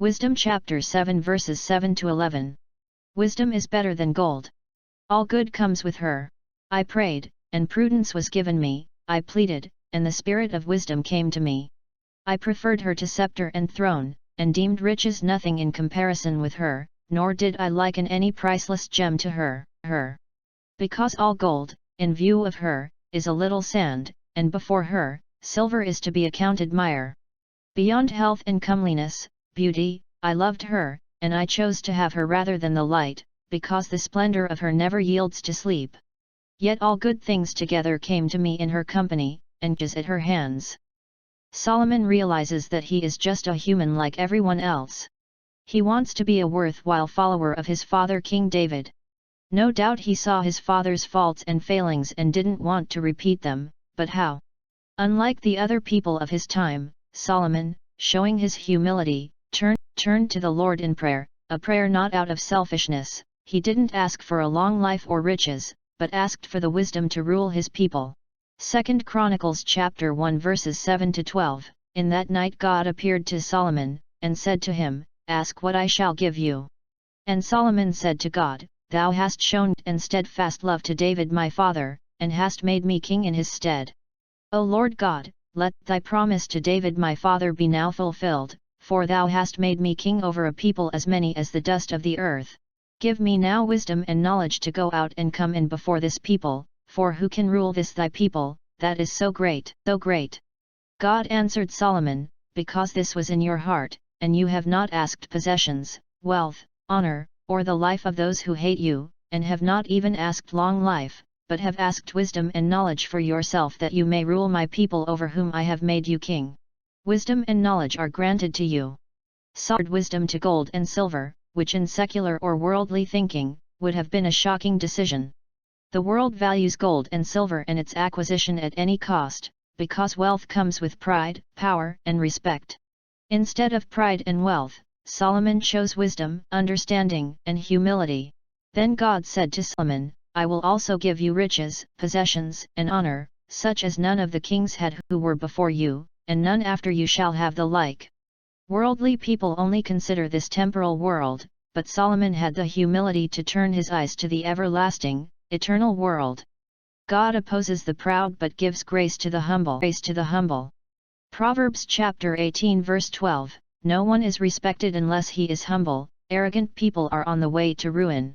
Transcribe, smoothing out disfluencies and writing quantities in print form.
Wisdom chapter 7 verses 7 to 11. Wisdom is better than gold. All good comes with her. I prayed, and prudence was given me, I pleaded, and the spirit of wisdom came to me. I preferred her to scepter and throne, and deemed riches nothing in comparison with her, nor did I liken any priceless gem to her. Because all gold, in view of her, is a little sand, and before her, silver is to be accounted mire. Beyond health and comeliness, beauty, I loved her, and I chose to have her rather than the light, because the splendor of her never yields to sleep. Yet all good things together came to me in her company, and is at her hands. Solomon realizes that he is just a human like everyone else. He wants to be a worthwhile follower of his father King David. No doubt he saw his father's faults and failings and didn't want to repeat them, but how? Unlike the other people of his time, Solomon, showing his humility, turned to the Lord in prayer, a prayer not out of selfishness. He didn't ask for a long life or riches, but asked for the wisdom to rule his people. 2 Chronicles chapter 1 verses 7 to 12. In that night God appeared to Solomon, and said to him, Ask what I shall give you. And Solomon said to God, Thou hast shown and steadfast love to David my father, and hast made me king in his stead. O Lord God, let thy promise to David my father be now fulfilled, for thou hast made me king over a people as many as the dust of the earth. Give me now wisdom and knowledge to go out and come in before this people, for who can rule this thy people, that is so great, so great? God answered Solomon, Because this was in your heart, and you have not asked possessions, wealth, honor, or the life of those who hate you, and have not even asked long life, but have asked wisdom and knowledge for yourself that you may rule my people over whom I have made you king. Wisdom and knowledge are granted to you. Sold wisdom to gold and silver, which in secular or worldly thinking, would have been a shocking decision. The world values gold and silver and its acquisition at any cost, because wealth comes with pride, power, and respect. Instead of pride and wealth, Solomon chose wisdom, understanding, and humility. Then God said to Solomon, I will also give you riches, possessions, and honor, such as none of the kings had who were before you, and none after you shall have the like. Worldly people only consider this temporal world, but Solomon had the humility to turn his eyes to the everlasting, eternal world. God opposes the proud but gives grace to the humble. Proverbs chapter 18 verse 12, No one is respected unless he is humble, arrogant people are on the way to ruin.